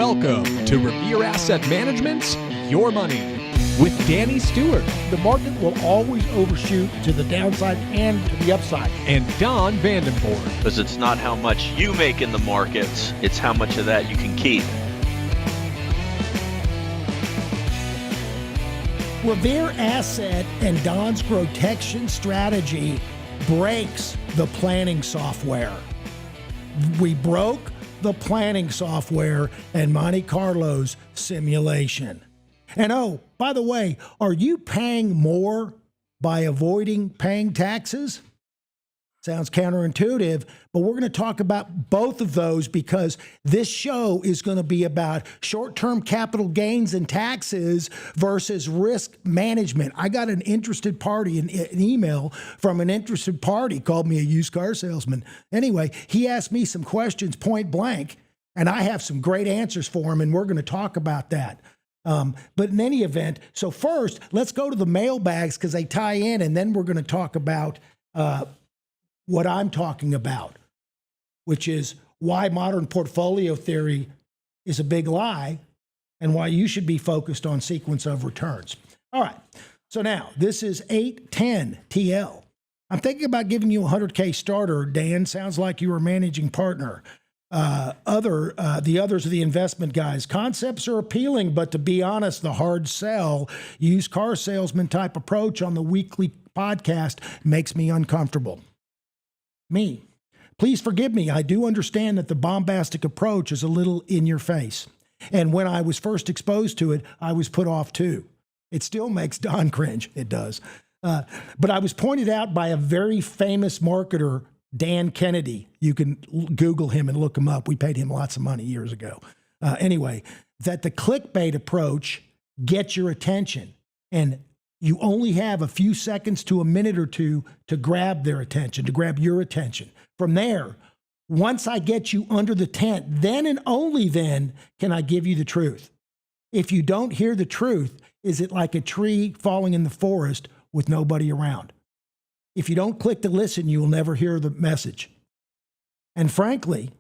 Welcome to Revere Asset Management's Your Money with Danny Stewart. The market will always overshoot to the downside and to the upside. And Don Vandenbord. Because it's not how much you make in the markets, it's how much of that you can keep. Revere Asset and Don's GROTECTION strategy breaks the planning software. We broke the planning software and Monte Carlo's simulation. And oh, by the way, are you paying more by avoiding paying taxes? Sounds counterintuitive, but we're going to talk about both of those because this show is going to be about short-term capital gains and taxes versus risk management. I got an interested party, an email from an interested party, called me a used car salesman. Anyway, he asked me some questions point blank, and I have some great answers for him, and we're going to talk about that. But in any event, so first, let's go to the mailbags because they tie in, and then we're going to talk about what I'm talking about, which is why modern portfolio theory is a big lie and why you should be focused on sequence of returns. All right, so now this is 810 TL. I'm thinking about giving you a 100K starter, Dan. Sounds like you were a managing partner. The others are the investment guys. Concepts are appealing, but to be honest, the hard sell, used car salesman type approach on the weekly podcast makes me uncomfortable. Me. Please forgive me. I do understand that the bombastic approach is a little in your face. And when I was first exposed to it, I was put off too. It still makes Don cringe. It does. But I was pointed out by a very famous marketer, Dan Kennedy. You can Google him and look him up. We paid him lots of money years ago. Anyway, that the clickbait approach gets your attention, and you only have a few seconds to a minute or two to grab their attention, to grab your attention. From there, once I get you under the tent, then and only then can I give you the truth. If you don't hear the truth, is it like a tree falling in the forest with nobody around? If you don't click to listen, you will never hear the message. And frankly,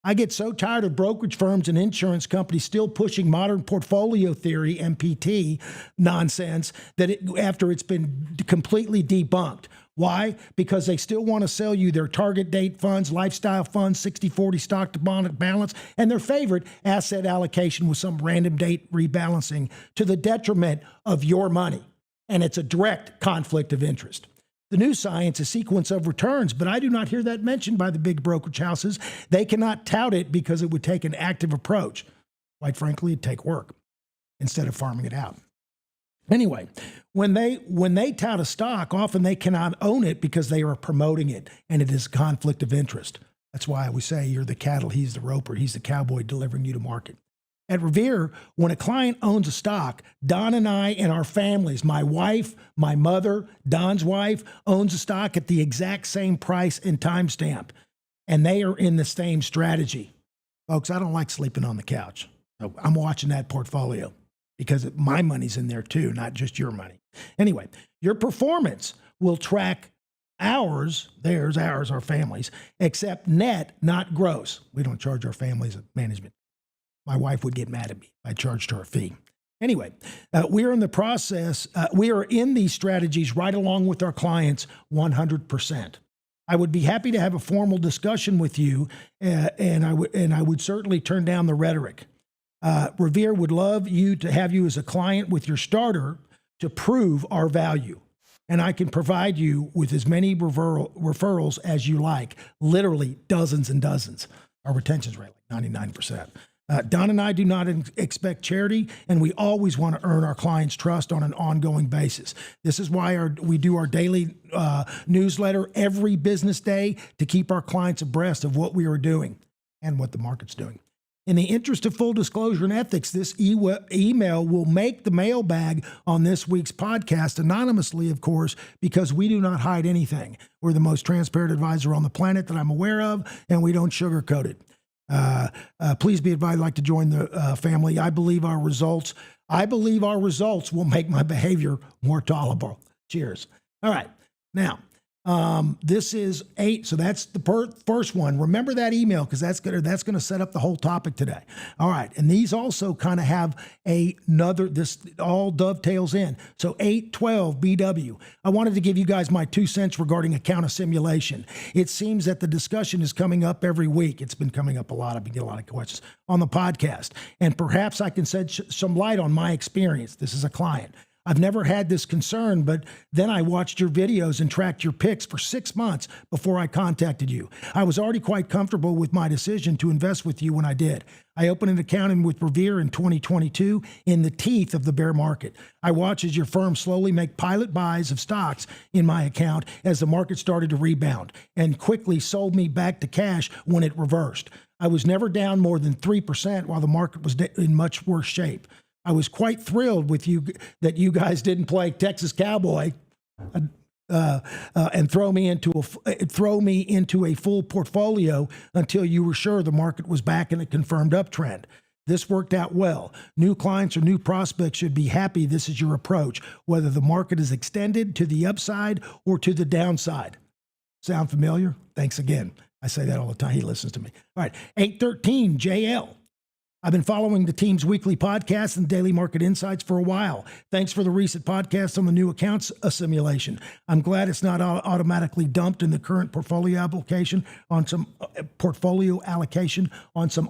I get so tired of brokerage firms and insurance companies still pushing modern portfolio theory, MPT, nonsense, that after it's been completely debunked. Why? Because they still want to sell you their target date funds, lifestyle funds, 60-40 stock to bond balance, and their favorite asset allocation with some random date rebalancing to the detriment of your money. And it's a direct conflict of interest. The new science is sequence of returns, but I do not hear that mentioned by the big brokerage houses. They cannot tout it because it would take an active approach. Quite frankly, it'd take work instead of farming it out. Anyway, when they tout a stock, often they cannot own it because they are promoting it, and it is a conflict of interest. That's why we say you're the cattle, he's the roper, he's the cowboy delivering you to market. At Revere, when a client owns a stock, Don and I and our families, my wife, my mother, Don's wife, owns a stock at the exact same price and timestamp, and they are in the same strategy. Folks, I don't like sleeping on the couch. I'm watching that portfolio because my money's in there too, not just your money. Anyway, your performance will track ours, theirs, ours, our families, except net, not gross. We don't charge our families management. My wife would get mad at me if I charged her a fee. Anyway, we are in the process. We are in these strategies right along with our clients 100%. I would be happy to have a formal discussion with you, and I would certainly turn down the rhetoric. Revere would love you to have you as a client with your starter to prove our value. And I can provide you with as many referrals as you like, literally dozens and dozens. Our retention rate, like 99%. Don and I do not expect charity, and we always want to earn our clients' trust on an ongoing basis. This is why we do our daily newsletter every business day to keep our clients abreast of what we are doing and what the market's doing. In the interest of full disclosure and ethics, this email will make the mailbag on this week's podcast anonymously, of course, because we do not hide anything. We're the most transparent advisor on the planet that I'm aware of, and we don't sugarcoat it. Please be advised, I'd like to join the family. I believe our results will make my behavior more tolerable. Cheers. All right. Now, This is 8, so that's the first one. Remember that email because that's gonna set up the whole topic today. All right, and these also kind of have another. This all dovetails in. So 812 BW. I wanted to give you guys my 2 cents regarding account assimilation. It seems that the discussion is coming up every week. It's been coming up a lot. I've been getting a lot of questions on the podcast, and perhaps I can shed some light on my experience. This is a client. I've never had this concern, but then I watched your videos and tracked your picks for 6 months before I contacted you. I was already quite comfortable with my decision to invest with you when I did. I opened an account with Revere in 2022 in the teeth of the bear market. I watched as your firm slowly make pilot buys of stocks in my account as the market started to rebound and quickly sold me back to cash when it reversed. I was never down more than 3% while the market was in much worse shape. I was quite thrilled with you that you guys didn't play Texas Cowboy and throw me into a full portfolio until you were sure the market was back in a confirmed uptrend. This worked out well. New clients or new prospects should be happy this is your approach, whether the market is extended to the upside or to the downside. Sound familiar? Thanks again. I say that all the time. He listens to me. All right, 813 JL. I've been following the team's weekly podcasts and daily market insights for a while. Thanks for the recent podcast on the new accounts assimilation. I'm glad it's not automatically dumped in the current portfolio allocation on some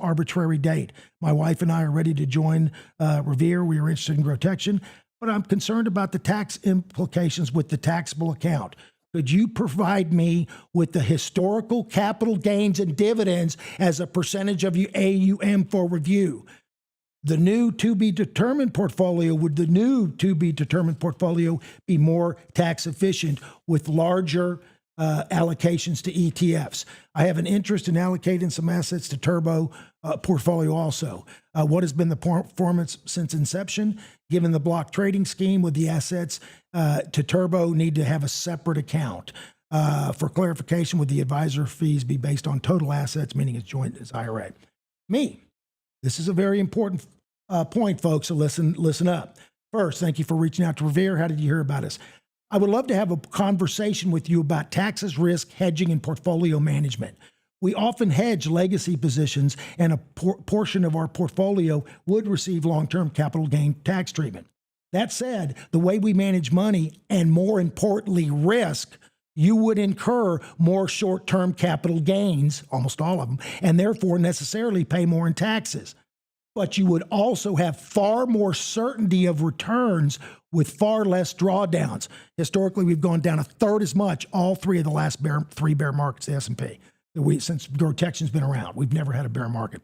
arbitrary date. My wife and I are ready to join Revere. We are interested in GROTECTION, but I'm concerned about the tax implications with the taxable account. Could you provide me with the historical capital gains and dividends as a percentage of your AUM for review? The new to-be-determined portfolio, would the new to-be-determined portfolio be more tax efficient with larger allocations to ETFs? I have an interest in allocating some assets to Turbo portfolio also. What has been the performance since inception? Given the block trading scheme, with the assets to Turbo need to have a separate account. For clarification, would the advisor fees be based on total assets, meaning it's joint as IRA? This is a very important point, folks, so listen up. First, thank you for reaching out to Revere. How did you hear about us? I would love to have a conversation with you about taxes, risk, hedging, and portfolio management. We often hedge legacy positions, and a portion of our portfolio would receive long-term capital gain tax treatment. That said, the way we manage money, and more importantly, risk, you would incur more short-term capital gains, almost all of them, and therefore necessarily pay more in taxes. But you would also have far more certainty of returns with far less drawdowns. Historically, we've gone down a third as much, all three of the last three bear markets, the S&P. Since GROTECTION's been around, we've never had a bear market.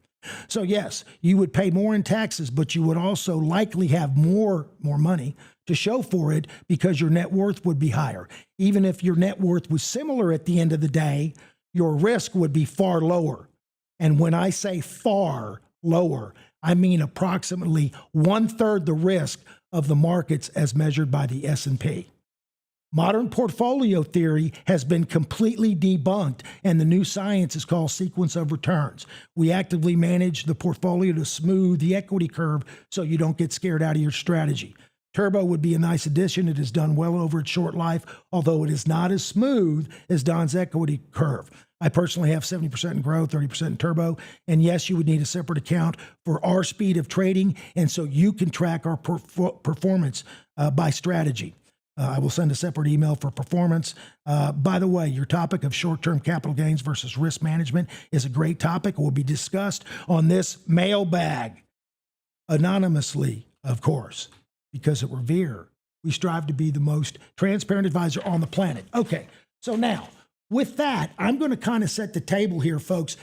So yes, you would pay more in taxes, but you would also likely have more money to show for it because your net worth would be higher. Even if your net worth was similar at the end of the day, your risk would be far lower. And when I say far lower, I mean approximately 1/3 the risk of the markets as measured by the S&P. Modern portfolio theory has been completely debunked, and the new science is called sequence of returns. We actively manage the portfolio to smooth the equity curve so you don't get scared out of your strategy. Turbo would be a nice addition. It has done well over its short life, although it is not as smooth as Don's equity curve. I personally have 70% in Grow, 30% in Turbo. And yes, you would need a separate account for our speed of trading, and so you can track our performance by strategy. I will send a separate email for performance. By the way, your topic of short-term capital gains versus risk management is a great topic. It will be discussed on this mailbag, anonymously, of course, because at Revere, we strive to be the most transparent advisor on the planet. Okay, so now, with that, I'm going to kind of set the table here, folks.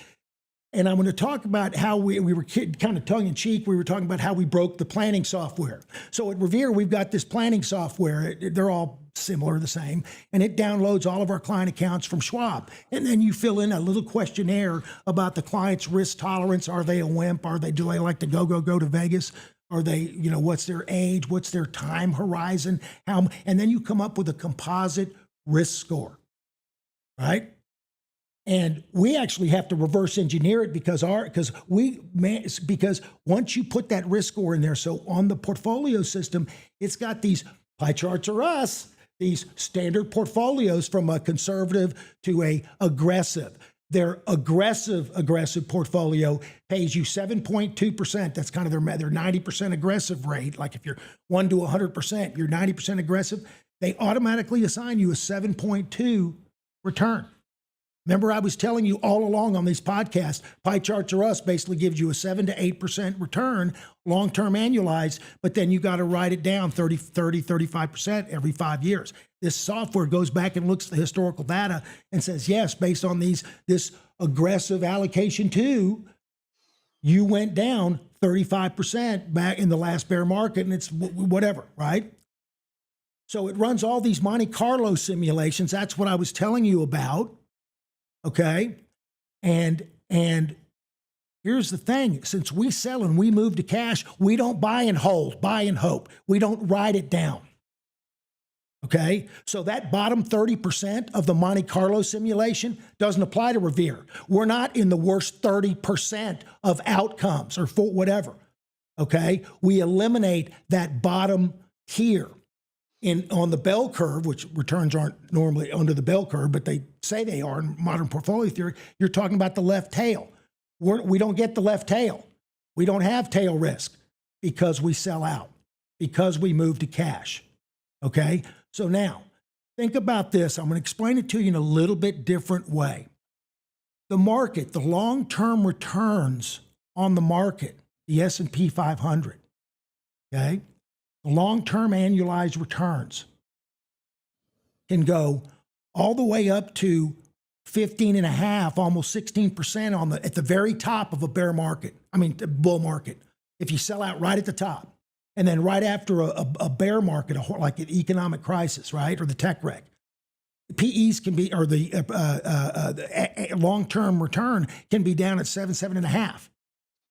And I'm going to talk about how we were kind of tongue-in-cheek. We were talking about how we broke the planning software. So at Revere, we've got this planning software. They're all similar, the same. And it downloads all of our client accounts from Schwab. And then you fill in a little questionnaire about the client's risk tolerance. Are they a wimp? Do they like to go to Vegas? Are they, what's their age? What's their time horizon? And then you come up with a composite risk score, right? And we actually have to reverse engineer it because once you put that risk score in there, so on the portfolio system, it's got these pie charts are us. these standard portfolios from a conservative to a aggressive. Their aggressive portfolio pays you 7.2%. That's kind of their 90% aggressive rate. Like if you're 1 to 100%, you're 90% aggressive. They automatically assign you a 7.2 return. Remember, I was telling you all along on these podcasts, Pie Charts Are Us basically gives you a 7 to 8% return, long-term annualized, but then you got to write it down 35% every 5 years. This software goes back and looks at the historical data and says, yes, based on this aggressive allocation too, you went down 35% back in the last bear market, and it's whatever, right? So it runs all these Monte Carlo simulations. That's what I was telling you about. Okay. And here's the thing. Since we sell and we move to cash, we don't buy and hold, buy and hope. We don't write it down. Okay. So that bottom 30% of the Monte Carlo simulation doesn't apply to Revere. We're not in the worst 30% of outcomes or for whatever. Okay. We eliminate that bottom tier. On the bell curve, which returns aren't normally under the bell curve, but they say they are in modern portfolio theory, you're talking about the left tail. We don't get the left tail. We don't have tail risk because we sell out, because we move to cash. Okay? So now, think about this. I'm going to explain it to you in a little bit different way. The market, the long-term returns on the market, the S&P 500, okay? Long-term annualized returns can go all the way up to 15.5, almost 16% at the very top of a bear market. I mean, the bull market. If you sell out right at the top, and then right after a bear market, like an economic crisis, right, or the tech wreck, PEs can be, or the long-term return can be down at 7.5.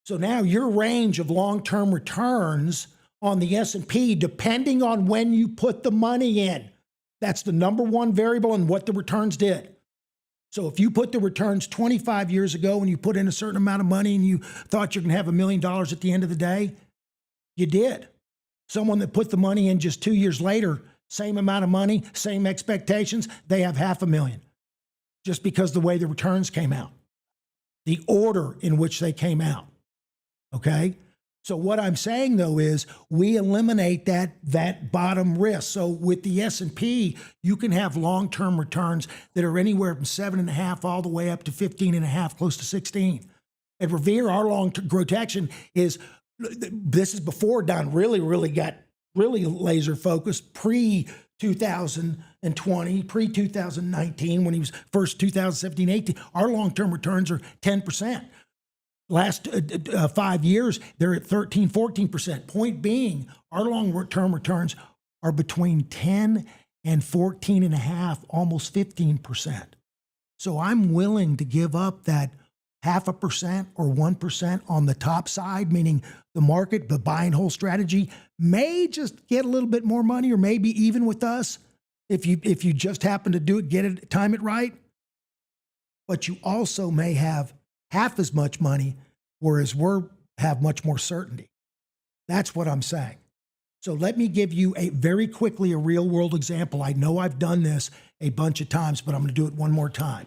So now your range of long-term returns on the S&P, depending on when you put the money in. That's the number one variable in what the returns did. So if you put the returns 25 years ago and you put in a certain amount of money and you thought you're going to have $1 million at the end of the day, you did. Someone that put the money in just 2 years later, same amount of money, same expectations, they have $500,000 just because the way the returns came out, the order in which they came out. Okay? So what I'm saying, though, is we eliminate that bottom risk. So with the S&P, you can have long-term returns that are anywhere from 7.5 all the way up to 15.5, close to 16. At Revere, our long-term GROTECTION is, this is before Don really got laser focused pre-2020, pre-2019, when he was first 2017, 18. Our long-term returns are 10%. Last 5 years, they're at 13, 14%. Point being, our long-term returns are between 10 and 14.5, almost 15%. So I'm willing to give up that 0.5% or 1% on the top side, meaning the market, the buy and hold strategy may just get a little bit more money, or maybe even with us, if you just happen to do it, time it right. But you also may have half as much money, whereas have much more certainty. That's what I'm saying. So let me give you very quickly a real world example. I know I've done this a bunch of times, but I'm going to do it one more time.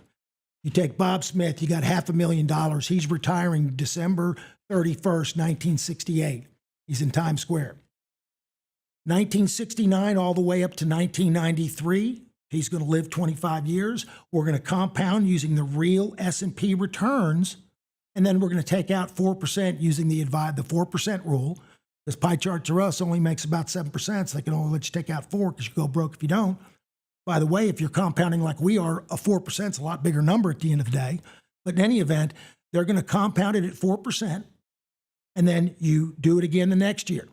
You take Bob Smith, you got $500,000. He's retiring December 31st, 1968. He's in Times Square. 1969 all the way up to 1993. He's going to live 25 years. We're going to compound using the real S&P returns, and then we're going to take out 4% using the 4% rule. This Pie Charts Are Us only makes about 7%, so they can only let you take out 4 because you go broke if you don't. By the way, if you're compounding like we are, a 4% is a lot bigger number at the end of the day. But in any event, they're going to compound it at 4%, and then you do it again the next year.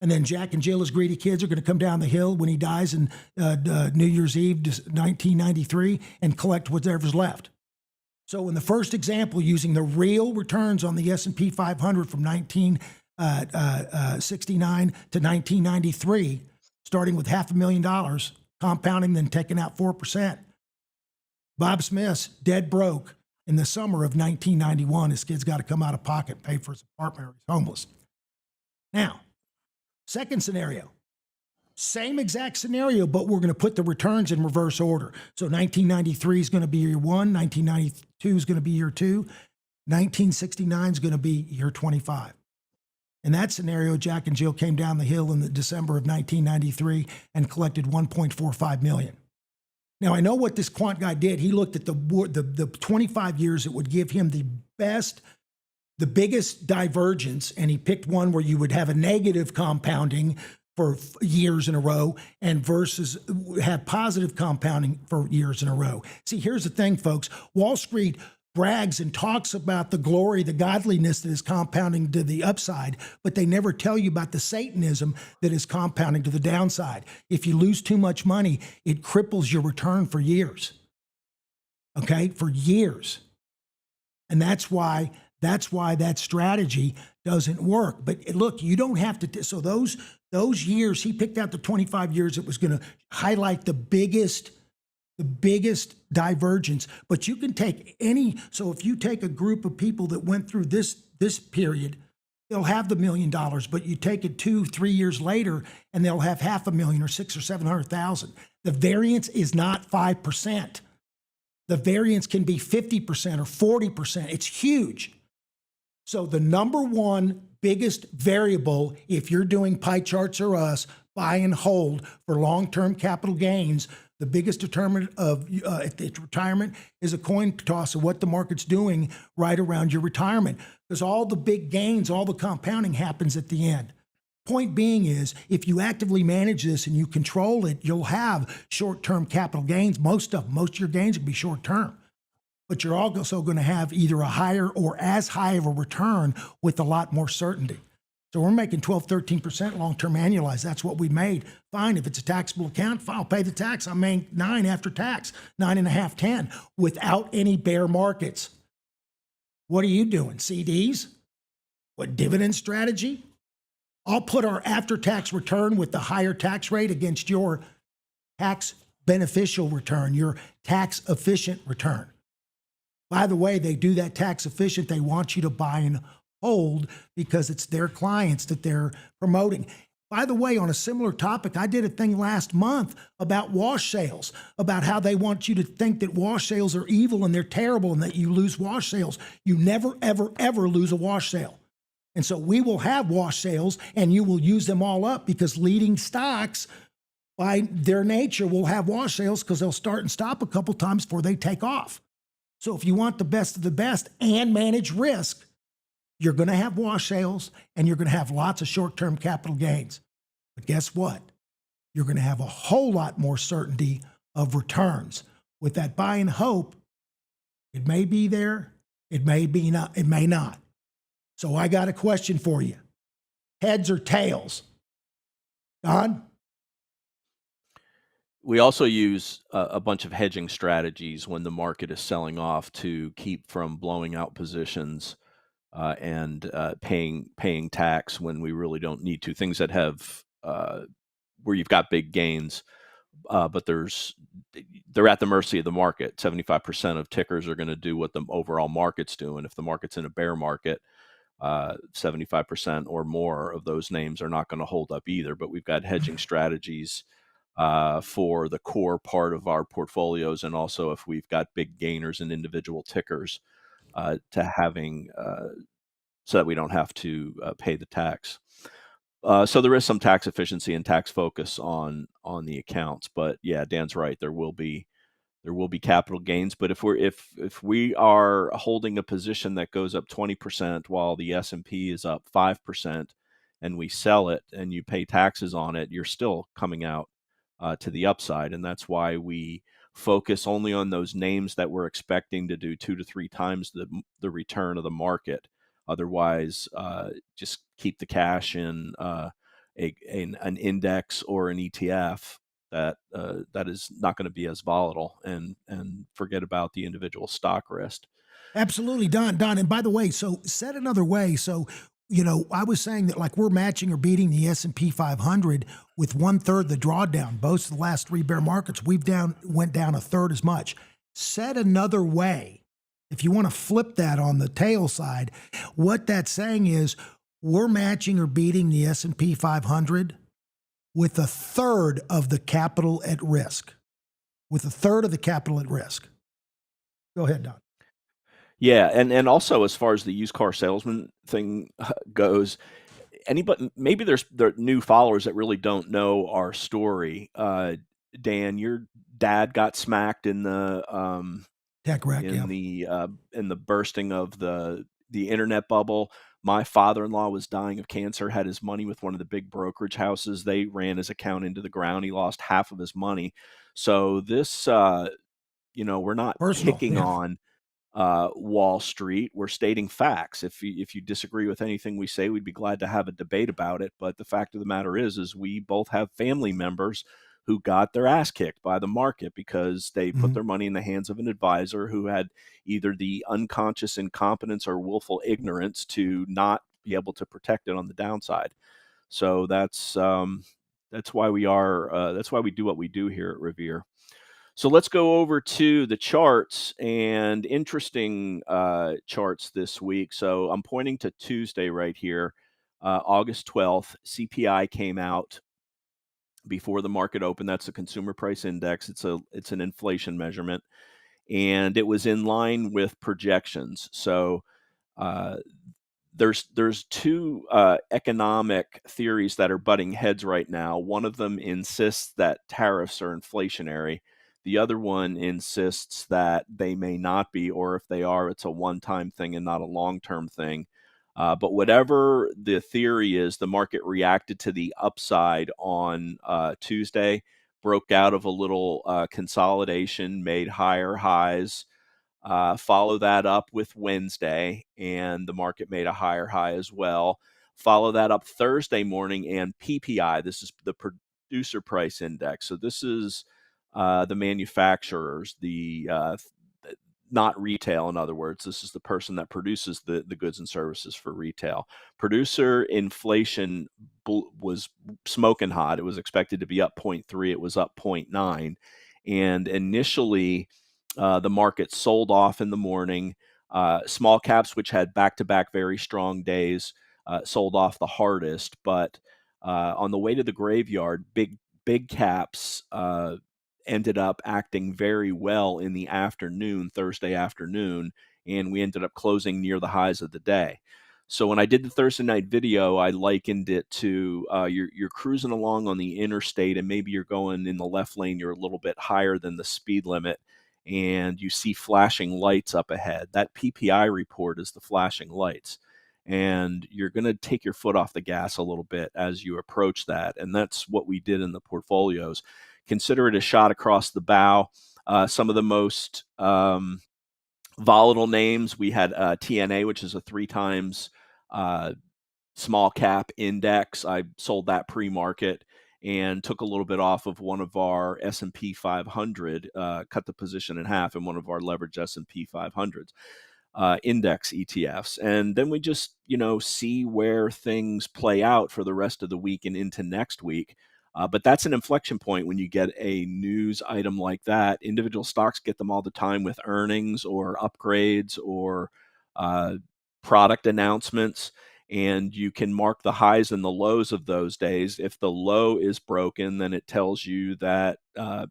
And then Jack and Jill, his greedy kids, are going to come down the hill when he dies in New Year's Eve, 1993, and collect whatever's left. So in the first example, using the real returns on the S&P 500 from 1969 to 1993, starting with $500,000, compounding, then taking out 4%. Bob Smith's dead broke in the summer of 1991. His kid's got to come out of pocket, pay for his apartment, or he's homeless. Now, second scenario, Same exact scenario, but we're going to put the returns in reverse order. So 1993 is going to be year 1, 1992 is going to be year 2, 1969 is going to be year 25. In that scenario, Jack and Jill came down the hill in the December of 1993 and collected $1.45 million. Now, I know what this quant guy did. He looked at the 25 years that would give him the biggest divergence, and he picked one where you would have a negative compounding for years in a row and versus have positive compounding for years in a row. See, here's the thing, folks. Wall Street brags and talks about the glory, the godliness that is compounding to the upside, but they never tell you about the Satanism that is compounding to the downside. If you lose too much money, it cripples your return for years. Okay, for years. And that's why that strategy doesn't work. But look, you don't have to. So those years, he picked out the 25 years that was going to highlight the biggest divergence. But you can take any. So if you take a group of people that went through this period, they'll have the $1 million. But you take it 2-3 years later, and they'll have $500,000 or $600,000 or $700,000. The variance is not 5%. The variance can be 50% or 40%. It's huge. So the number one biggest variable, if you're doing pie charts or us, buy and hold for long-term capital gains, the biggest determinant of retirement is a coin toss of what the market's doing right around your retirement. Because all the big gains, all the compounding happens at the end. Point being is, if you actively manage this and you control it, you'll have short-term capital gains. Most of your gains will be short-term. But you're also going to have either a higher or as high of a return with a lot more certainty. So we're making 12, 13% long-term annualized. That's what we made. Fine, if it's a taxable account, fine, I'll pay the tax. I'm making 9 after tax, 9.5, 10, without any bear markets. What are you doing? CDs? What, dividend strategy? I'll put our after-tax return with the higher tax rate against your tax beneficial return, your tax efficient return. By the way, they do that tax efficient. They want you to buy and hold because it's their clients that they're promoting. By the way, on a similar topic, I did a thing last month about wash sales, about how they want you to think that wash sales are evil and they're terrible and that you lose wash sales. You never, ever, ever lose a wash sale. And so we will have wash sales and you will use them all up because leading stocks by their nature will have wash sales because they'll start and stop a couple times before they take off. So if you want the best of the best and manage risk, you're going to have wash sales and you're going to have lots of short-term capital gains. But guess what? You're going to have a whole lot more certainty of returns. With that buy and hope, it may be there, it may be not, it may not. So I got a question for you. Heads or tails? Don? We also use a bunch of hedging strategies when the market is selling off to keep from blowing out positions and paying tax when we really don't need to. Things that have where you've got big gains, but they're at the mercy of the market. 75% of tickers are going to do what the overall market's doing. If the market's in a bear market, 75% or more of those names are not going to hold up either. But we've got hedging strategies for the core part of our portfolios, and also if we've got big gainers in individual tickers, to having so that we don't have to pay the tax. So there is some tax efficiency and tax focus on the accounts, but yeah, Dan's right. There will be capital gains, but if we are holding a position that goes up 20% while the S&P is up 5%, and we sell it and you pay taxes on it, you're still coming out to the upside. And that's why we focus only on those names that we're expecting to do 2 to 3 times the return of the market. Otherwise, just keep the cash in an index or an ETF that is not going to be as volatile, and forget about the individual stock risk. Absolutely, Don. And by the way, so said another way, so I was saying that like we're matching or beating the S&P 500 with 1/3 the drawdown. Both of the last 3 bear markets, went down 1/3 as much. Said another way, if you want to flip that on the tail side, what that's saying is we're matching or beating the S&P 500 with a third of the capital at risk. With a third of the capital at risk. Go ahead, Don. Yeah, and also as far as the used car salesman thing goes, anybody, maybe there are new followers that really don't know our story. Dan, your dad got smacked in the Tech wreck, yeah. in the bursting of the internet bubble. My father-in-law was dying of cancer, had his money with one of the big brokerage houses. They ran his account into the ground. He lost half of his money. So this, we're not Personal, picking yeah. on Wall Street. We're stating facts. If you disagree with anything we say, we'd be glad to have a debate about it. But the fact of the matter is we both have family members who got their ass kicked by the market because they put their money in the hands of an advisor who had either the unconscious incompetence or willful ignorance to not be able to protect it on the downside. So that's why that's why we do what we do here at Revere. So let's go over to the charts, and interesting charts this week. So I'm pointing to Tuesday right here, August 12th. CPI came out before the market opened. That's the consumer price index. It's an inflation measurement, and it was in line with projections. So uh, there's two economic theories that are butting heads right now. One of them insists that tariffs are inflationary. The other one insists that they may not be, or if they are, it's a one-time thing and not a long-term thing. But whatever the theory is, the market reacted to the upside on Tuesday, broke out of a little consolidation, made higher highs. Follow that up with Wednesday, and the market made a higher high as well. Follow that up Thursday morning, and PPI, this is the producer price index. So this is the manufacturers, not retail, in other words. This is the person that produces the goods and services for retail. Producer inflation was smoking hot. It was expected to be up 0.3. It was up 0.9. And initially, the market sold off in the morning. Small caps, which had back-to-back very strong days, sold off the hardest. But on the way to the graveyard, big caps ended up acting very well in the afternoon, Thursday afternoon, and we ended up closing near the highs of the day. So when I did the Thursday night video, I likened it to you're cruising along on the interstate, and maybe you're going in the left lane. You're a little bit higher than the speed limit, and you see flashing lights up ahead. That PPI report is the flashing lights, and you're going to take your foot off the gas a little bit as you approach that. And that's what we did in the portfolios. Consider it a shot across the bow. Some of the most volatile names, we had TNA, which is a 3 times small cap index. I sold that pre-market and took a little bit off of one of our S&P 500, cut the position in half in one of our leveraged S&P 500s. Index ETFs. And then we just, see where things play out for the rest of the week and into next week. But that's an inflection point when you get a news item like that. Individual stocks get them all the time with earnings or upgrades or product announcements. And you can mark the highs and the lows of those days. If the low is broken, then it tells you that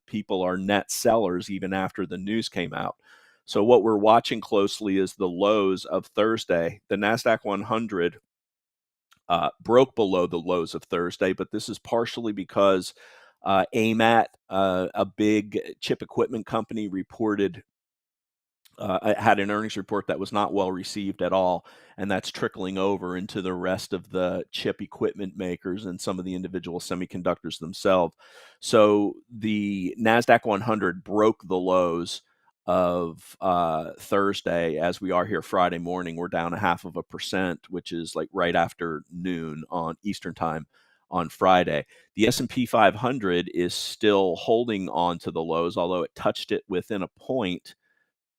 people are net sellers even after the news came out. So what we're watching closely is the lows of Thursday. The NASDAQ 100 broke below the lows of Thursday, but this is partially because AMAT, a big chip equipment company, had an earnings report that was not well received at all, and that's trickling over into the rest of the chip equipment makers and some of the individual semiconductors themselves. So the NASDAQ 100 broke the lows of Thursday. As we are here Friday morning, we're down 0.5%, which is like right after noon on Eastern time on Friday. The S&P 500 is still holding on to the lows, although it touched it within a point.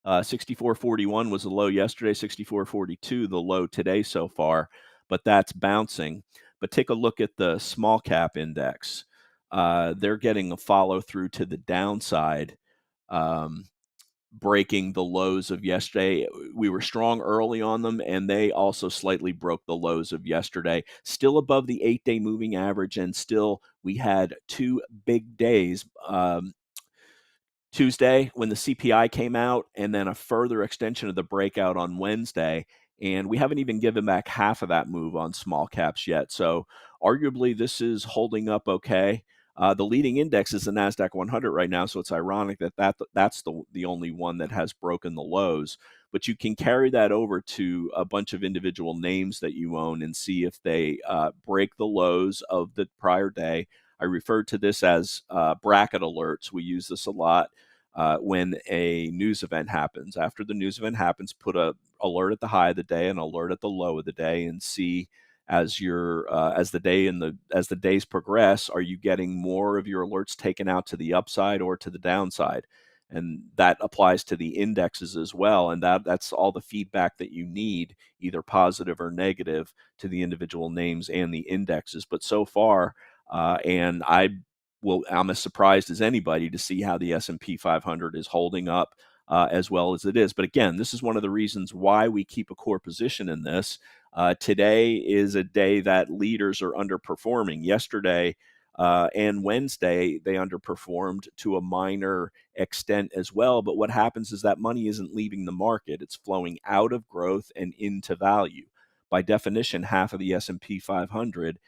64.41 was the low yesterday, 64.42 the low today so far, but that's bouncing. But take a look at the small cap index. They're getting a follow through to the downside. breaking the lows of yesterday. We were strong early on them, and they also slightly broke the lows of yesterday. Still above the 8-day moving average, and still we had two big days. Tuesday when the CPI came out, and then a further extension of the breakout on Wednesday. And we haven't even given back half of that move on small caps yet. So arguably, this is holding up okay. The leading index is the NASDAQ 100 right now, so it's ironic that's the only one that has broken the lows. But you can carry that over to a bunch of individual names that you own and see if they break the lows of the prior day. I refer to this as bracket alerts. We use this a lot when a news event happens. After the news event happens, put a alert at the high of the day, and alert at the low of the day, and see as the days progress, are you getting more of your alerts taken out to the upside or to the downside? And that applies to the indexes as well. And that's all the feedback that you need, either positive or negative, to the individual names and the indexes. But so far, and I'm as surprised as anybody to see how the S&P 500 is holding up as well as it is. But again, this is one of the reasons why we keep a core position in this. Today is a day that leaders are underperforming. Yesterday and Wednesday, they underperformed to a minor extent as well. But what happens is that money isn't leaving the market. It's flowing out of growth and into value. By definition, half of the S&P 500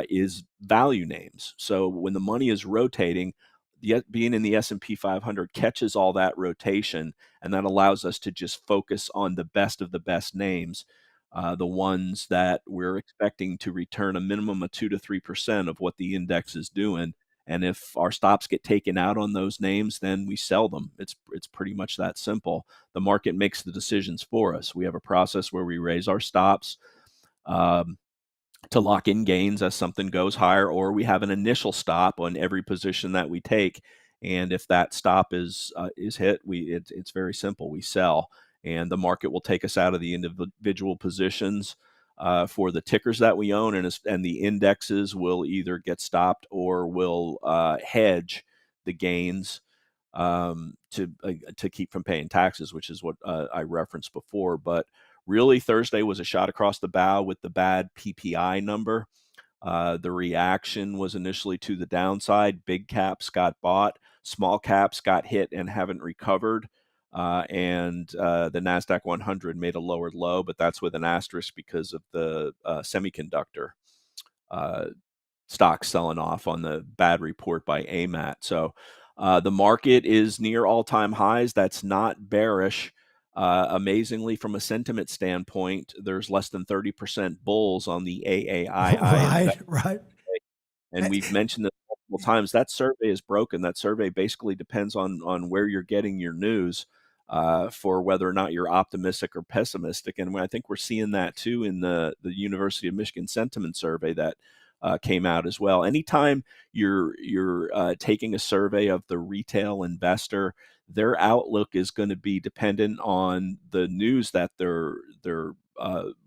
is value names. So when the money is rotating, being in the S&P 500 catches all that rotation, and that allows us to just focus on the best of the best names, the ones that we're expecting to return a minimum of 2 to 3% of what the index is doing. And if our stops get taken out on those names, then we sell them. It's pretty much that simple. The market makes the decisions for us. We have a process where we raise our stops to lock in gains as something goes higher, or we have an initial stop on every position that we take. And if that stop is hit, it's very simple. We sell, and the market will take us out of the individual positions for the tickers that we own, and the indexes will either get stopped or will hedge the gains to keep from paying taxes, which is what I referenced before. But really, Thursday was a shot across the bow with the bad PPI number. The reaction was initially to the downside. Big caps got bought. Small caps got hit and haven't recovered. And the NASDAQ 100 made a lowered low, but that's with an asterisk because of the semiconductor stocks selling off on the bad report by AMAT. So the market is near all-time highs. That's not bearish. Amazingly, from a sentiment standpoint, there's less than 30% bulls on the AAII. Right. And we've mentioned this multiple times. That survey is broken. That survey basically depends on where you're getting your news for whether or not you're optimistic or pessimistic. And I think we're seeing that too in the University of Michigan sentiment survey that came out as well. Anytime you're taking a survey of the retail investor, their outlook is going to be dependent on the news that they're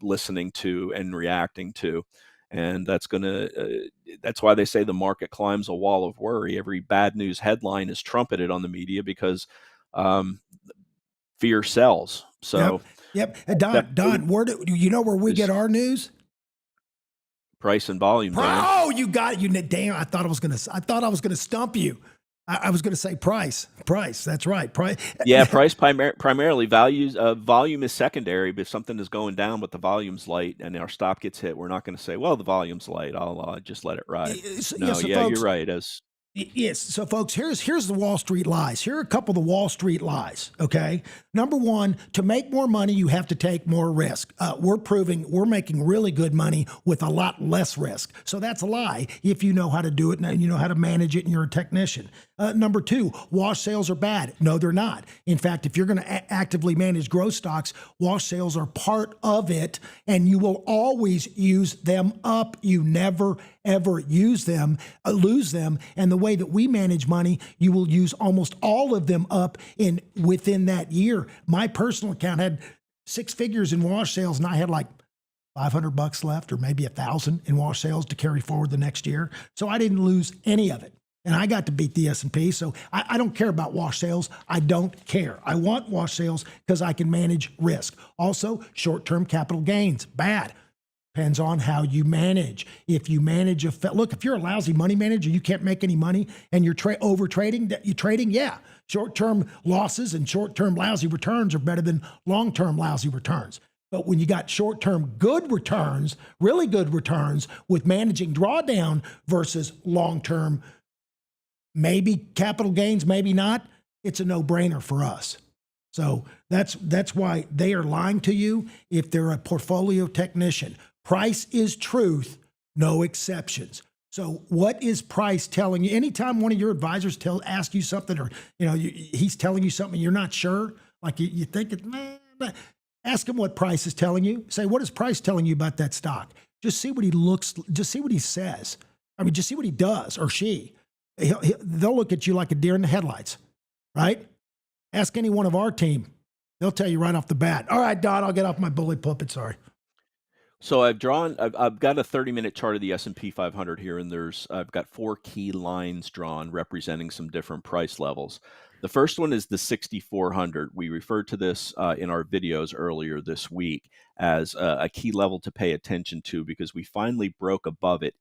listening to and reacting to. And that's why they say the market climbs a wall of worry. Every bad news headline is trumpeted on the media because fear sells. So, yep. Don, where do you know where we get our news? Price and volume. Oh, you got it. You damn! I thought I was gonna stump you. I was gonna say price. That's right. Price. Yeah, price primarily. Volume is secondary. But if something is going down, but the volume's light, and our stop gets hit, we're not going to say, "Well, the volume's light. I'll just let it ride." No, folks, you're right. Yes. So, folks, here's the Wall Street lies. Here are a couple of the Wall Street lies. Okay. Number one, to make more money, you have to take more risk. We're making really good money with a lot less risk. So that's a lie if you know how to do it and you know how to manage it and you're a technician. Number two, wash sales are bad. No, they're not. In fact, if you're going to actively manage growth stocks, wash sales are part of it, and you will always use them up. You never, ever lose them. And the way that we manage money, you will use almost all of them up within that year. My personal account had 6 figures in wash sales, and I had like $500 left, or maybe $1,000 in wash sales to carry forward the next year. So I didn't lose any of it. and I got to beat the S&P. So I don't care about wash sales. I don't care. I want wash sales because I can manage risk. Also, short-term capital gains, bad. Depends on how you manage. If you manage look, if you're a lousy money manager, you can't make any money, and you're over trading. Yeah, short-term losses and short-term lousy returns are better than long-term lousy returns. But when you got short-term good returns, really good returns with managing drawdown versus long-term maybe capital gains, maybe not, it's a no-brainer for us. So that's why they are lying to you if they're a portfolio technician. Price is truth, no exceptions. So what is price telling you? Anytime one of your advisors ask you something, or he's telling you something you're not sure, like you think, man, ask him what price is telling you. Say, what is price telling you about that stock? Just see what he just see what he says. I mean, just see what he does, or she. They'll look at you like a deer in the headlights, right? Ask any one of our team. They'll tell you right off the bat. All right, Don, I'll get off my bully pulpit. Sorry. So I've got a 30-minute chart of the S&P 500 here, and I've got 4 key lines drawn representing some different price levels. The first one is the 6,400. We referred to this in our videos earlier this week as a key level to pay attention to, because we finally broke above it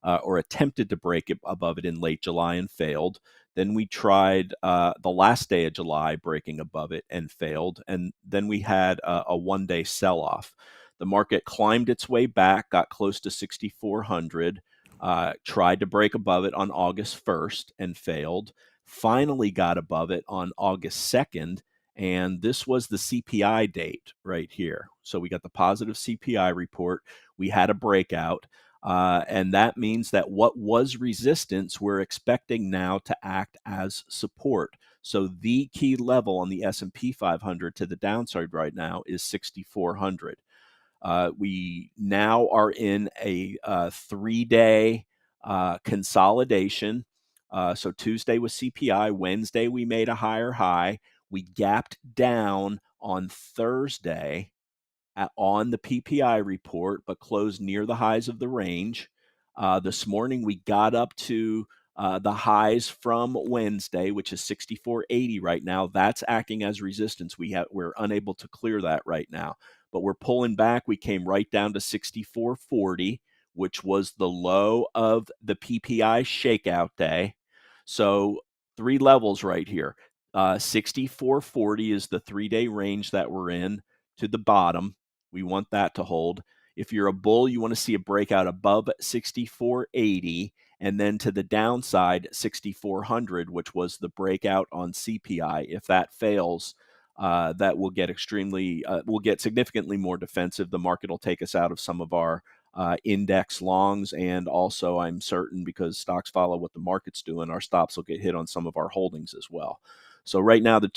or attempted to break it above it in late July and failed. Then we tried the last day of July breaking above it and failed. And then we had a one-day sell-off. The market climbed its way back, got close to 6,400, tried to break above it on August 1st and failed, finally got above it on August 2nd, and this was the CPI date right here. So we got the positive CPI report. We had a breakout. And that means that what was resistance, we're expecting now to act as support. So the key level on the S&P 500 to the downside right now is 6,400. We now are in a 3-day consolidation. So Tuesday was CPI. Wednesday, we made a higher high. We gapped down on Thursday on the PPI report, but closed near the highs of the range. This morning, we got up to the highs from Wednesday, which is 64.80 right now. That's acting as resistance. We're unable to clear that right now, but we're pulling back. We came right down to 64.40, which was the low of the PPI shakeout day. So 3 levels right here. 64.40 is the 3-day range that we're in to the bottom. We want that to hold. If you're a bull, you want to see a breakout above 64.80, and then to the downside, 6,400, which was the breakout on CPI. If that fails, that will get we'll get significantly more defensive. The market will take us out of some of our index longs, and also I'm certain, because stocks follow what the market's doing, our stops will get hit on some of our holdings as well. So right now, the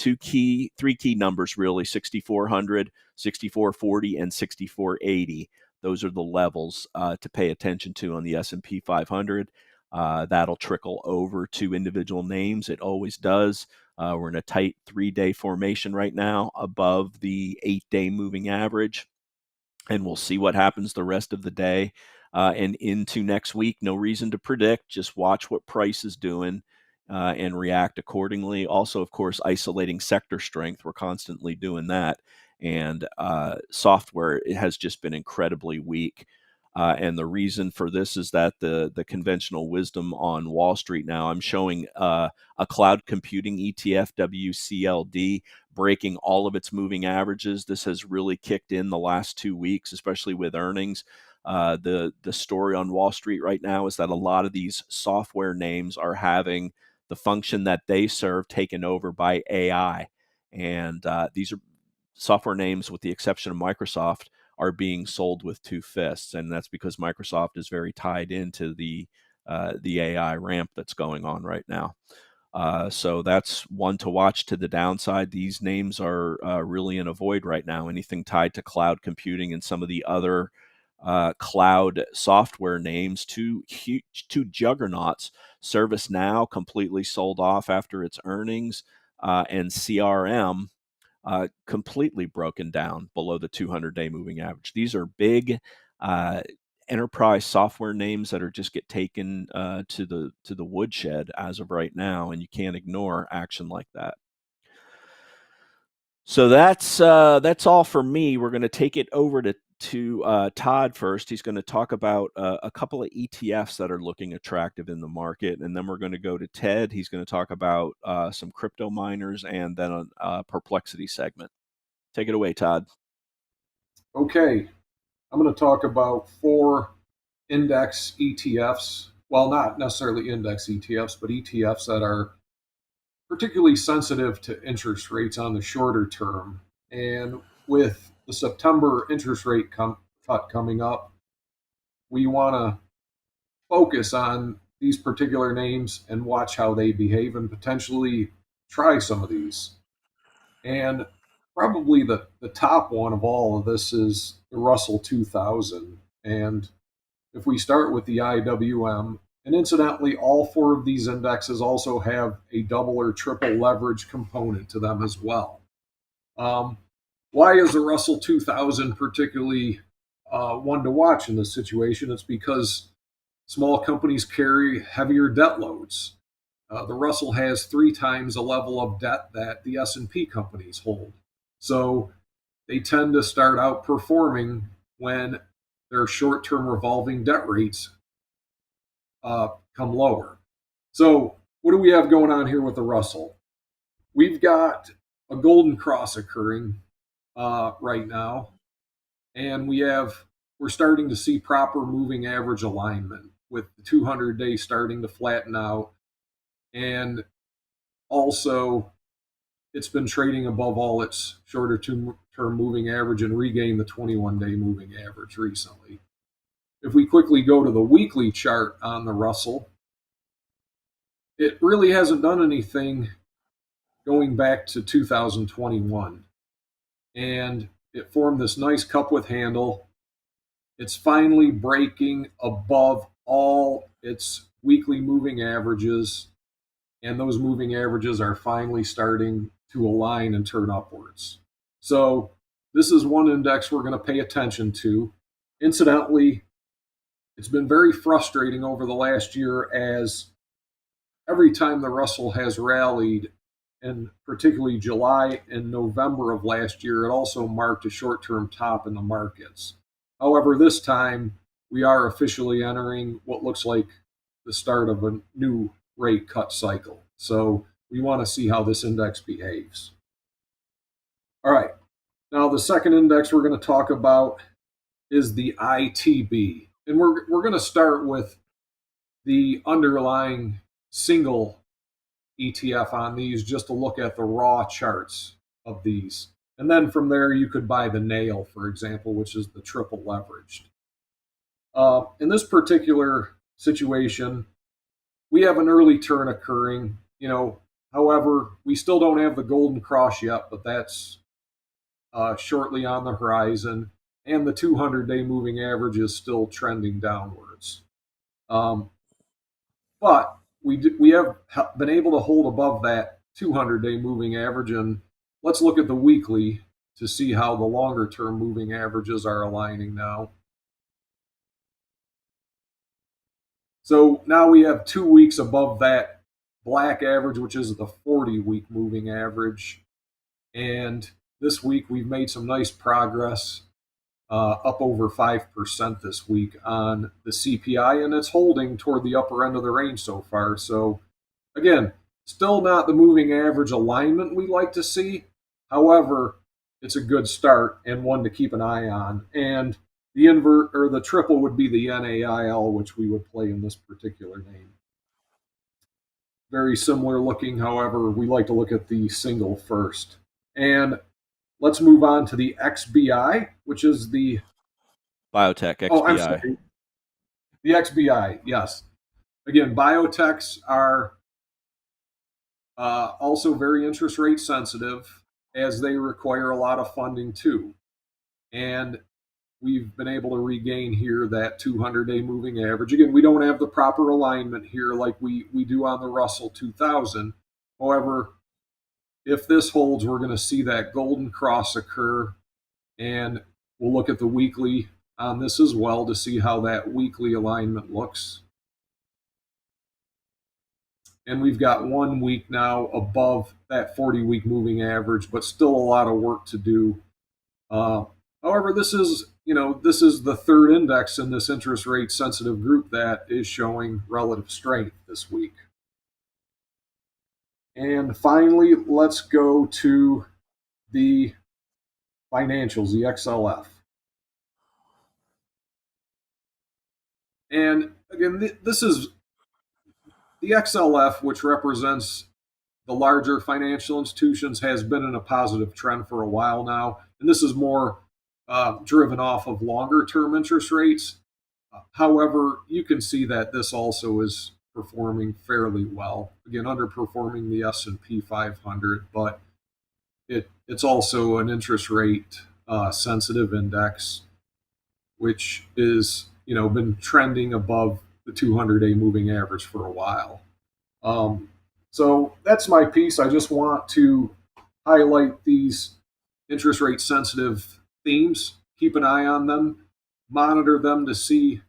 3 key numbers really, 6,400, 64.40, and 64.80. Those are the levels to pay attention to on the S&P 500. That'll trickle over to individual names. It always does. We're in a tight 3-day formation right now above the 8-day moving average. And we'll see what happens the rest of the day and into next week. No reason to predict. Just watch what price is doing and react accordingly. Also, of course, isolating sector strength. We're constantly doing that. And software, it has just been incredibly weak. And the reason for this is that the conventional wisdom on Wall Street now, I'm showing a cloud computing ETF, WCLD, breaking all of its moving averages. This has really kicked in the last 2 weeks, especially with earnings. The story on Wall Street right now is that a lot of these software names are having the function that they serve taken over by AI. And these are software names, with the exception of Microsoft, are being sold with 2 fists, and that's because Microsoft is very tied into the AI ramp that's going on right now. So that's one to watch to the downside. These names are really in a void right now. Anything tied to cloud computing and some of the other cloud software names, two juggernauts. ServiceNow completely sold off after its earnings, and CRM completely broken down below the 200-day moving average. These are big enterprise software names that are just get taken to the woodshed as of right now, and you can't ignore action like that. So that's all for me. We're going to take it over to Todd first. He's going to talk about a couple of ETFs that are looking attractive in the market, and then we're going to go to Ted. He's going to talk about some crypto miners and then a Perplexity segment. Take it away, Todd. Okay, I'm going to talk about 4 index ETFs. Well, not necessarily index ETFs, but ETFs that are particularly sensitive to interest rates on the shorter term. And with the September interest rate cut coming up, we want to focus on these particular names and watch how they behave and potentially try some of these. And probably the top one of all of this is the Russell 2000. And if we start with the IWM, and incidentally, all 4 of these indexes also have a double or triple leverage component to them as well. Why is the Russell 2000 particularly one to watch in this situation? It's because small companies carry heavier debt loads. The Russell has 3 times the level of debt that the S&P companies hold. So they tend to start outperforming when their short-term revolving debt rates come lower. So what do we have going on here with the Russell? We've got a golden cross occurring right now, and we're starting to see proper moving average alignment with the 200-day starting to flatten out, and also it's been trading above all its shorter term moving average and regained the 21-day moving average recently. If we quickly go to the weekly chart on the Russell, it really hasn't done anything going back to 2021. And it formed this nice cup with handle. It's finally breaking above all its weekly moving averages, and those moving averages are finally starting to align and turn upwards. So this is one index we're going to pay attention to. Incidentally, it's been very frustrating over the last year, as every time the Russell has rallied, and particularly July and November of last year, it also marked a short-term top in the markets. However, this time we are officially entering what looks like the start of a new rate cut cycle. So we want to see how this index behaves. All right. Now, the second index we're going to talk about is the ITB. And we're going to start with the underlying single ETF on these, just to look at the raw charts of these. And then from there, you could buy the nail, for example, which is the triple leveraged. In this particular situation, we have an early turn occurring. However, we still don't have the golden cross yet, but that's shortly on the horizon. And the 200-day moving average is still trending downwards. But we have been able to hold above that 200-day moving average. And let's look at the weekly to see how the longer-term moving averages are aligning now. So now we have 2 weeks above that black average, which is the 40-week moving average. And this week we've made some nice progress, up over 5% this week on the CPI, and it's holding toward the upper end of the range so far. So again, still not the moving average alignment we'd like to see. However, it's a good start and one to keep an eye on. And the triple would be the NAIL, which we would play in this particular name. Very similar looking. However, we like to look at the single first. And let's move on to the XBI, which is the biotech XBI. Oh, I'm sorry. The XBI, yes. Again, biotechs are also very interest rate sensitive, as they require a lot of funding too. And we've been able to regain here that 200-day moving average. Again, we don't have the proper alignment here like we do on the Russell 2000. However, if this holds, we're going to see that golden cross occur, and we'll look at the weekly on this as well to see how that weekly alignment looks. And we've got 1 week now above that 40-week moving average, but still a lot of work to do. However, this is the third index in this interest rate sensitive group that is showing relative strength this week. And finally, let's go to the financials, the XLF. And again, this is the XLF, which represents the larger financial institutions, has been in a positive trend for a while now. And this is more driven off of longer term interest rates. However, you can see that this also is performing fairly well. Again, underperforming the S&P 500, but it's also an interest rate sensitive index, which is been trending above the 200-day moving average for a while. So that's my piece. I just want to highlight these interest rate sensitive themes. Keep an eye on them, monitor them to see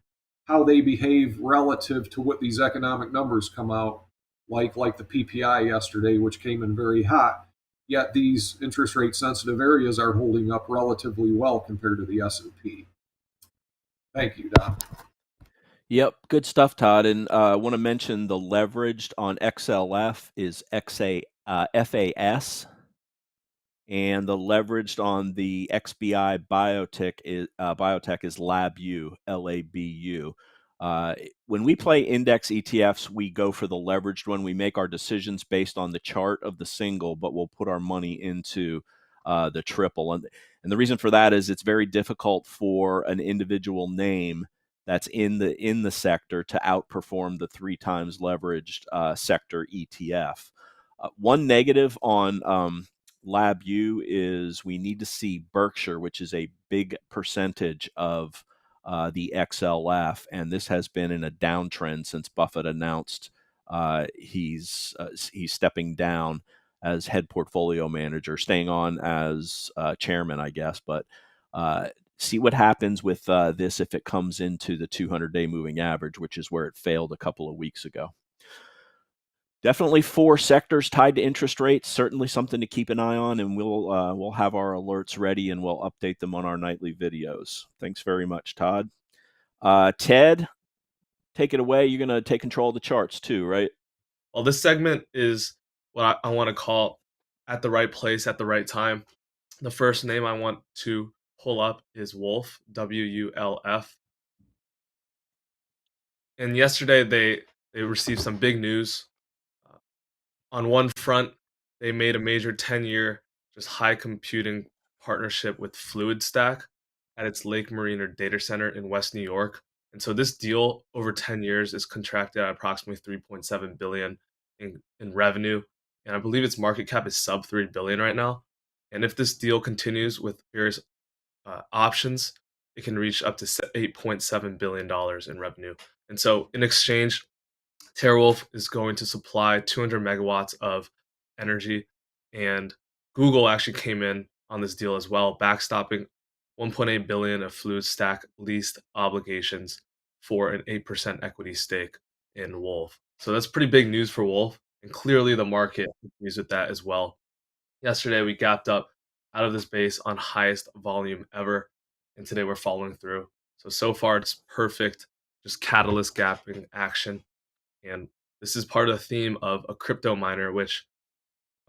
how they behave relative to what these economic numbers come out like the PPI yesterday, which came in very hot. Yet these interest rate sensitive areas are holding up relatively well compared to the S&P. Thank you, Don. Yep, good stuff, Todd. And I want to mention the leveraged on XLF is FAS, and the leveraged on the XBI biotech is LabU, LABU. When we play index ETFs, we go for the leveraged one. We make our decisions based on the chart of the single, but we'll put our money into the triple. And the reason for that is it's very difficult for an individual name that's in the sector to outperform the 3 times leveraged sector ETF. One negative on LabU is we need to see Berkshire, which is a big percentage of the XLF, and this has been in a downtrend since Buffett announced he's stepping down as head portfolio manager, staying on as chairman, I guess. But see what happens with this if it comes into the 200-day moving average, which is where it failed a couple of weeks ago. Definitely 4 sectors tied to interest rates. Certainly something to keep an eye on, and we'll have our alerts ready and we'll update them on our nightly videos. Thanks very much, Todd. Ted, take it away. You're going to take control of the charts too, right? Well, this segment is what I want to call at the right place at the right time. The first name I want to pull up is WULF, WULF. And yesterday they received some big news. On one front, they made a major 10-year just high computing partnership with FluidStack at its Lake Mariner data center in West New York. And so this deal over 10 years is contracted at approximately 3.7 billion in revenue. And I believe its market cap is sub 3 billion right now. And if this deal continues with various options, it can reach up to $8.7 billion in revenue. And so in exchange, TeraWulf is going to supply 200 megawatts of energy, and Google actually came in on this deal as well, backstopping 1.8 billion of FluidStack leased obligations for an 8% equity stake in WULF. So that's pretty big news for WULF, and clearly the market agrees with that as well. Yesterday we gapped up out of this base on highest volume ever, and today we're following through. So far it's perfect, just catalyst gapping action. And this is part of the theme of a crypto miner, which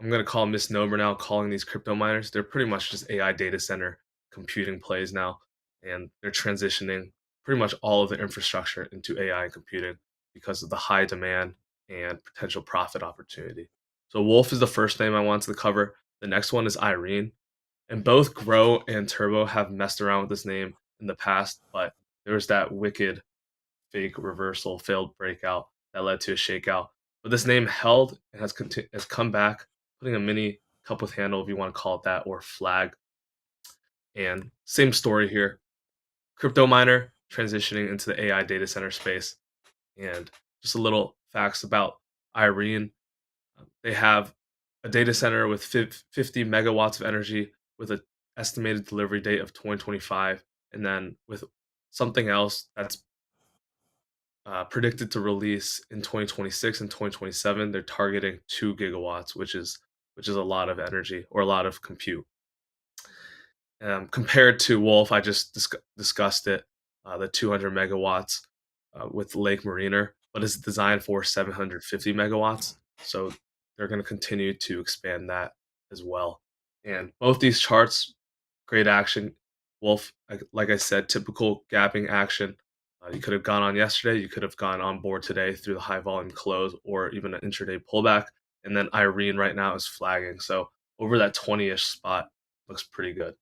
I'm going to call a misnomer now, calling these crypto miners. They're pretty much just AI data center computing plays now. And they're transitioning pretty much all of the infrastructure into AI computing because of the high demand and potential profit opportunity. So WULF is the first name I wanted to cover. The next one is IREN. And both Grow and Turbo have messed around with this name in the past, but there was that wicked fake reversal, failed breakout that led to a shakeout. But this name held and has come back, putting a mini cup with handle, if you want to call it that, or flag. And same story here. Crypto miner transitioning into the AI data center space. And just a little facts about IREN. They have a data center with 50 megawatts of energy with an estimated delivery date of 2025. And then with something else that's predicted to release in 2026 and 2027. They're targeting 2 gigawatts, which is a lot of energy or a lot of compute. Compared to WULF, I just discussed it, the 200 megawatts with Lake Mariner, but it's designed for 750 megawatts. So they're going to continue to expand that as well. And both these charts, great action. WULF, like I said, typical gapping action. You could have gone on yesterday. You could have gone on board today through the high volume close or even an intraday pullback. And then IREN right now is flagging. So over that 20-ish spot looks pretty good.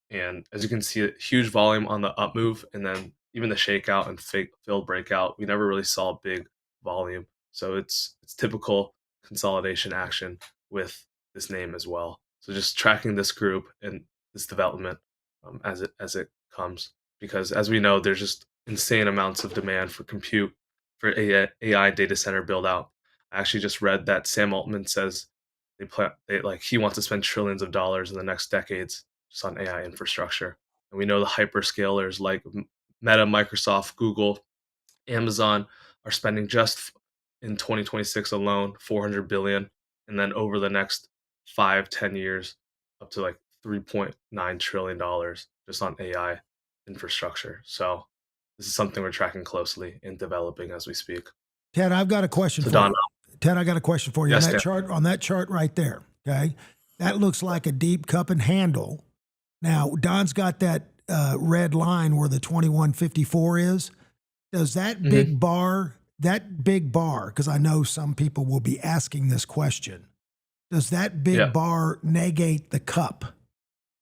And as you can see, huge volume on the up move, and then even the shakeout and filled breakout, we never really saw big volume. So it's typical consolidation action with this name as well. So just tracking this group and this development as it comes, because as we know, there's just insane amounts of demand for compute for AI data center build out. I actually just read that Sam Altman says he wants to spend trillions of dollars in the next decades just on AI infrastructure. And we know the hyperscalers like Meta, Microsoft, Google, Amazon are spending just in 2026 alone 400 billion, and then over the next 5-10 years up to like 3.9 trillion dollars just on AI infrastructure. So this is something we're tracking closely and developing as we speak. Ted, I've got a question So for Don, you. Ted, I got a question for you Yes, on that Dan. chart. On that chart right there, okay, that looks like a deep cup and handle. Now, Don's got that red line where the 2154 is. Does that big bar, because I know some people will be asking this question, does that big bar negate the cup?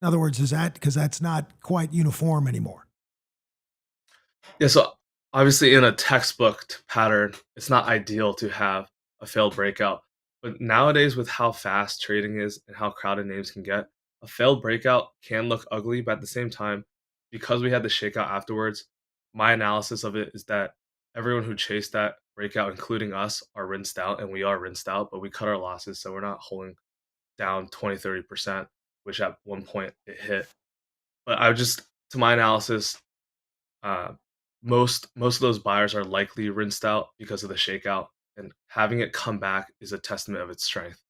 In other words, is that because that's not quite uniform anymore? Yeah, so obviously in a textbook pattern, it's not ideal to have a failed breakout. But nowadays, with how fast trading is and how crowded names can get, a failed breakout can look ugly. But at the same time, because we had the shakeout afterwards, my analysis of it is that everyone who chased that breakout, including us, are rinsed out, and we are rinsed out, but we cut our losses. So we're not holding down 20-30%, which at one point it hit. But to my analysis, uh, most of those buyers are likely rinsed out because of the shakeout, and having it come back is a testament of its strength.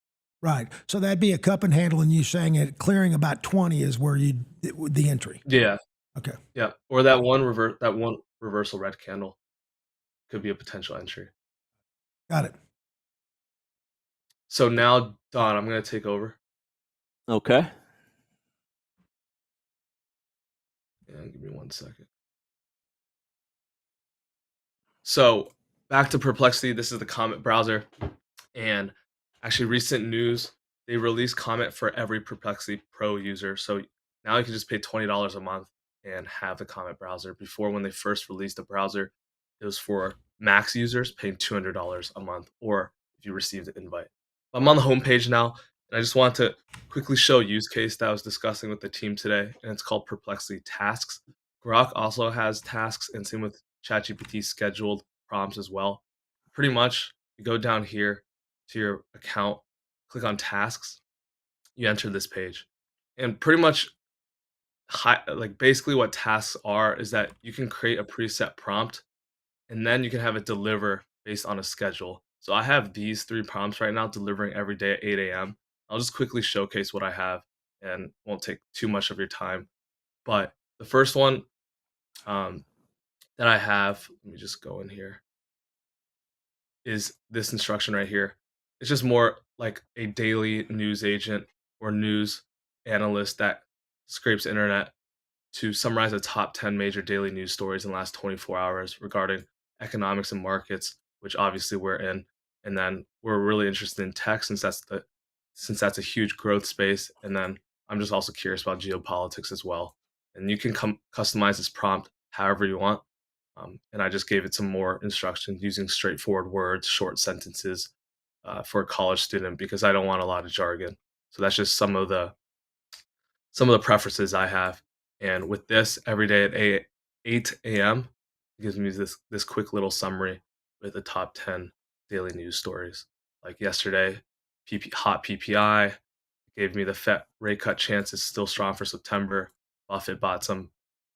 Right. So that'd be a cup and handle, and you saying it clearing about 20 is where the entry. Yeah. Okay. Yeah. Or that one reversal red candle could be a potential entry. Got it. So now, Don, I'm going to take over. Okay. And give me 1 second. So back to Perplexity. This is the Comet browser. And actually, recent news, they released Comet for every Perplexity Pro user. So now you can just pay $20 a month and have the Comet browser. Before, when they first released the browser, it was for Max users paying $200 a month, or if you received an invite. I'm on the homepage now, and I just want to quickly show a use case that I was discussing with the team today, and it's called Perplexity Tasks. Grok also has tasks, and same with ChatGPT scheduled prompts as well. Pretty much, you go down here to your account, click on tasks, you enter this page, and pretty much basically what tasks are is that you can create a preset prompt, and then you can have it deliver based on a schedule. So I have these 3 prompts right now delivering every day at 8 a.m. I'll just quickly showcase what I have and won't take too much of your time. But the first one that I have, let me just go in here, is this instruction right here. It's just more like a daily news agent or news analyst that scrapes the internet to summarize the top 10 major daily news stories in the last 24 hours regarding economics and markets, which obviously we're in. And then we're really interested in tech since that's a huge growth space. And then I'm just also curious about geopolitics as well. And you can customize this prompt however you want. And I just gave it some more instructions using straightforward words, short sentences for a college student because I don't want a lot of jargon. So that's just some of the preferences I have. And with this, every day at 8 a.m., it gives me this quick little summary with the top 10 daily news stories. Like yesterday, hot PPI gave me the Fed rate cut chance is still strong for September. Buffett bought some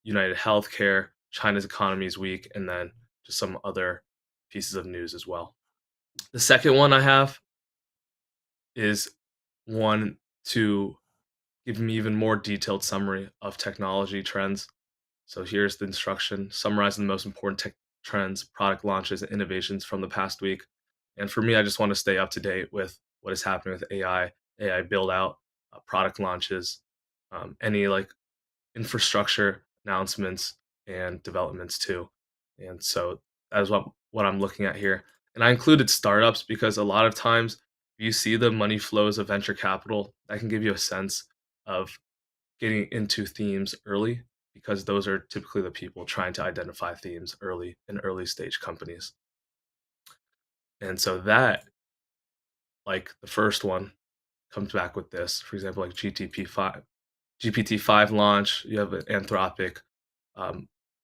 United Healthcare. China's economy is weak, and then just some other pieces of news as well. The second one I have is one to give me even more detailed summary of technology trends. So here's the instruction summarizing the most important tech trends, product launches, and innovations from the past week. And for me, I just want to stay up to date with what is happening with AI build out, product launches, any like infrastructure announcements and developments too. And so that is what I'm looking at here. And I included startups because a lot of times you see the money flows of venture capital that can give you a sense of getting into themes early, because those are typically the people trying to identify themes early in early stage companies. And so that, like the first one, comes back with this. For example, like GPT-5 launch, you have Anthropic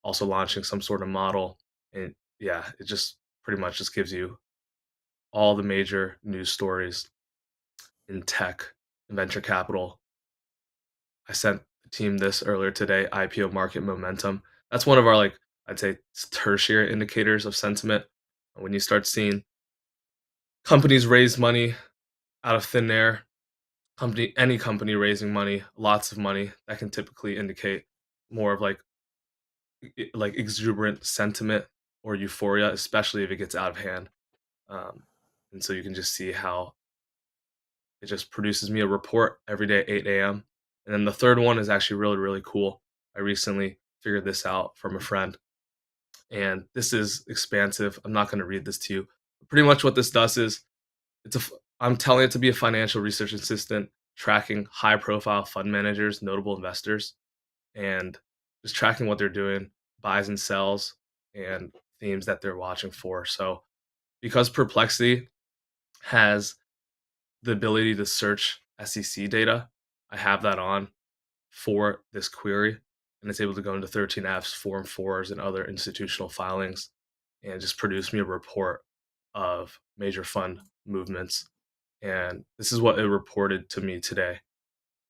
also launching some sort of model. And yeah, it just pretty much just gives you all the major news stories in tech and venture capital. I sent the team this earlier today, IPO market momentum. That's one of our, like, I'd say tertiary indicators of sentiment. When you start seeing companies raise money out of thin air, any company raising money, lots of money, that can typically indicate more of like exuberant sentiment or euphoria, especially if it gets out of hand. And so you can just see how it just produces me a report every day at 8 a.m. And then the third one is actually really, really cool. I recently figured this out from a friend. And this is expansive. I'm not going to read this to you. Pretty much what this does is I'm telling it to be a financial research assistant tracking high profile fund managers, notable investors, and just tracking what they're doing, buys and sells, and themes that they're watching for. So because Perplexity has the ability to search SEC data, I have that on for this query, and it's able to go into 13Fs, Form 4s, and other institutional filings and just produce me a report of major fund movements. And this is what it reported to me today.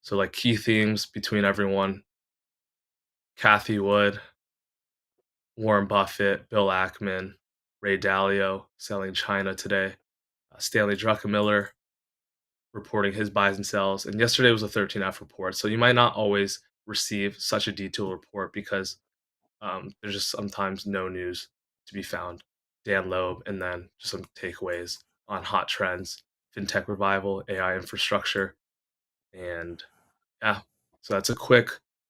So like key themes between everyone: Kathy Wood, Warren Buffett, Bill Ackman, Ray Dalio selling China today, Stanley Druckenmiller reporting his buys and sells. And yesterday was a 13F report. So you might not always receive such a detailed report because there's just sometimes no news to be found. Dan Loeb, and then just some takeaways on hot trends, fintech revival, AI infrastructure. And yeah, so that's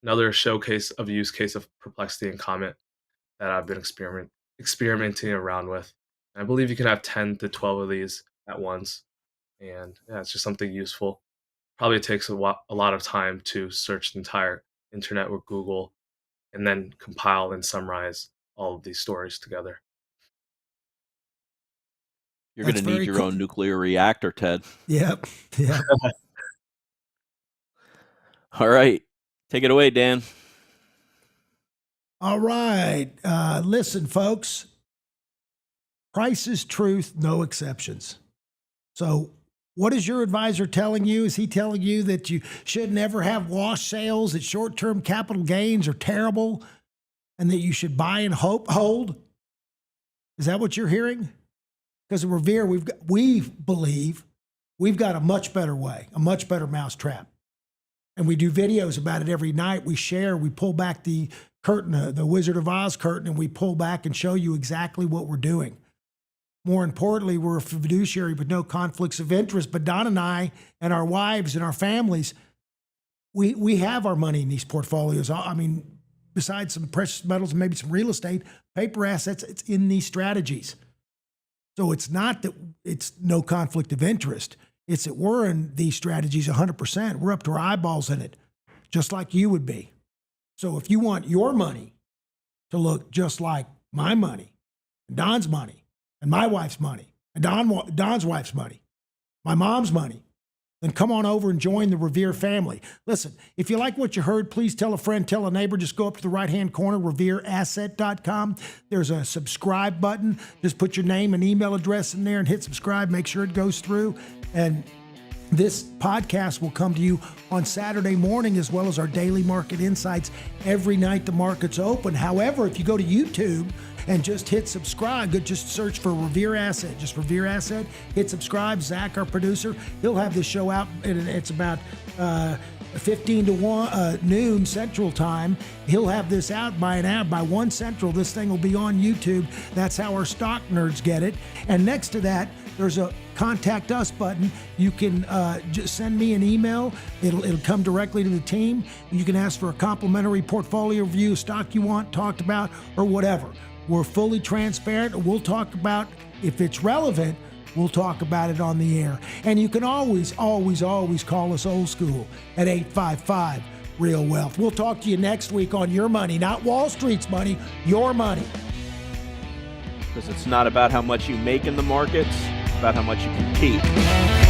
another showcase of a use case of Perplexity and Comet that I've been experimenting around with. And I believe you can have 10 to 12 of these at once. And yeah, it's just something useful. Probably takes a lot of time to search the entire internet with Google and then compile and summarize all of these stories together. You're going to need your own nuclear reactor, Ted. Yep. Yep. All right. Take it away, Dan. All right. Listen, folks. Price is truth, no exceptions. So what is your advisor telling you? Is he telling you that you should never have wash sales, that short-term capital gains are terrible, and that you should buy and hold? Is that what you're hearing? Because at Revere, we believe we've got a much better way, a much better mousetrap. And we do videos about it every night. We share, we pull back the curtain, the Wizard of Oz curtain, and we pull back and show you exactly what we're doing. More importantly, we're a fiduciary with no conflicts of interest. But Don and I and our wives and our families, we have our money in these portfolios. I mean, besides some precious metals and maybe some real estate, paper assets, it's in these strategies. So it's not that it's no conflict of interest. It's that we're in these strategies 100%. We're up to our eyeballs in it, just like you would be. So if you want your money to look just like my money, and Don's money, and my wife's money, and Don's wife's money, my mom's money, then come on over and join the Revere family. Listen, if you like what you heard, please tell a friend, tell a neighbor. Just go up to the right-hand corner, revereasset.com. There's a subscribe button. Just put your name and email address in there and hit subscribe. Make sure it goes through. And This podcast will come to you on Saturday morning, as well as our daily market insights every night the market's open. However, if you go to YouTube and just hit subscribe, just search for Revere Asset, just Revere Asset, hit subscribe. Zach, our producer, he'll have this show out, and it's about 15 to noon Central Time. He'll have this out by 1 Central. This thing will be on YouTube. That's how our stock nerds get it. And next to that, there's a contact us button. You can just send me an email. It'll come directly to the team. You can ask for a complimentary portfolio review, stock you want talked about, or whatever. We're fully transparent. We'll talk about, if it's relevant, we'll talk about it on the air. And you can always call us old school at 855 Real Wealth. We'll talk to you next week on Your Money, not Wall Street's money, your money. Because it's not about how much you make in the markets, it's about how much you can keep.